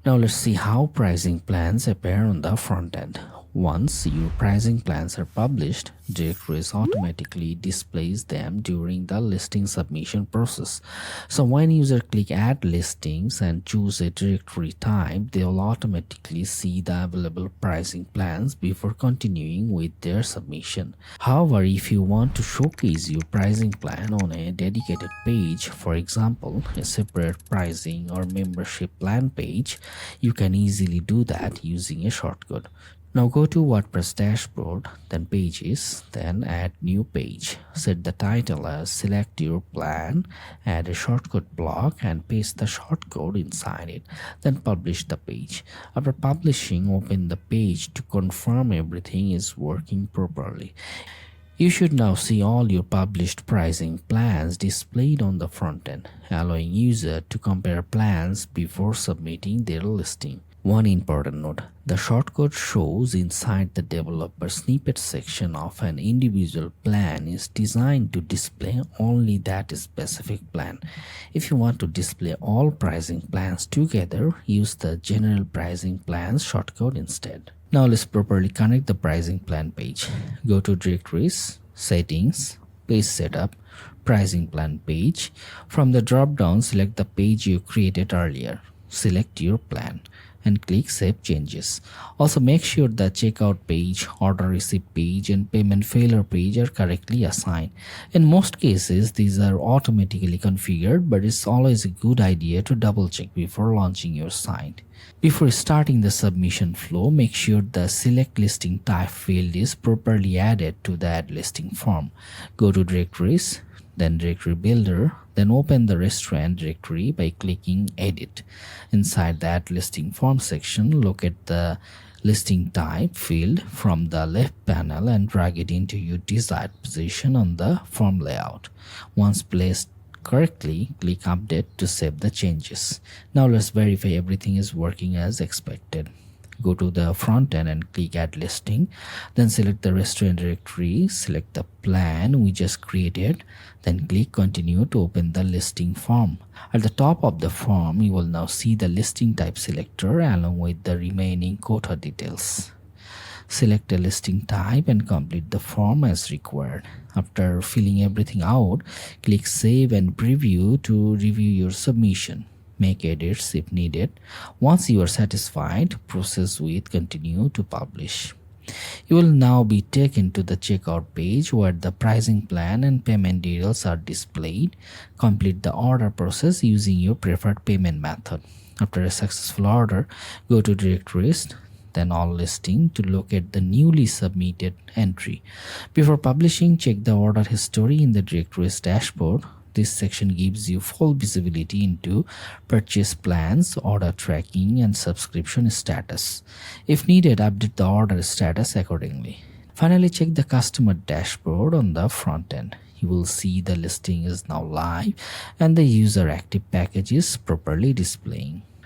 Now let's see how pricing plans appear on the front end. Once your pricing plans are published, Directorist automatically displays them during the listing submission process. So when users click Add Listings and choose a directory type, they will automatically see the available pricing plans before continuing with their submission. However, if you want to showcase your pricing plan on a dedicated page, for example, a separate pricing or membership plan page, you can easily do that using a shortcut. Now go to WordPress dashboard, then pages, then add new page. Set the title as select your plan, add a shortcut block and paste the shortcode inside it, then publish the page. After publishing, open the page to confirm everything is working properly. You should now see all your published pricing plans displayed on the front end, allowing users to compare plans before submitting their listing. One important note, the shortcode shows inside the developer snippet section of an individual plan is designed to display only that specific plan. If you want to display all pricing plans together, use the general pricing plans shortcode instead. Now let's properly connect the pricing plan page. Go to Directories, Settings, Page Setup, Pricing Plan page. From the drop-down, select the page you created earlier. Select your plan and click Save Changes. Also make sure the checkout page, order receipt page and payment failure page are correctly assigned. In most cases, these are automatically configured, but it's always a good idea to double check before launching your site. Before starting the submission flow, make sure the Select Listing Type field is properly added to the Add Listing form. Go to Directories, then Directory Builder, then open the restaurant directory by clicking Edit. Inside that listing form section, locate the listing type field from the left panel and drag it into your desired position on the form layout. Once placed correctly, click Update to save the changes. Now let's verify everything is working as expected. Go to the front end and click Add Listing, then select the restaurant directory, select the plan we just created, then click Continue to open the listing form. At the top of the form, you will now see the listing type selector along with the remaining quota details. Select a listing type and complete the form as required. After filling everything out, click Save and Preview to review your submission. Make edits if needed. Once you are satisfied, process with Continue to publish. You will now be taken to the checkout page where the pricing plan and payment details are displayed. Complete the order process using your preferred payment method. After a successful order, go to Directorist, then All Listing to locate the newly submitted entry. Before publishing, check the order history in the Directorist dashboard. This section gives you full visibility into purchase plans, order tracking, and subscription status. If needed, update the order status accordingly. Finally, check the customer dashboard on the front end. You will see the listing is now live and the user active package is properly displaying.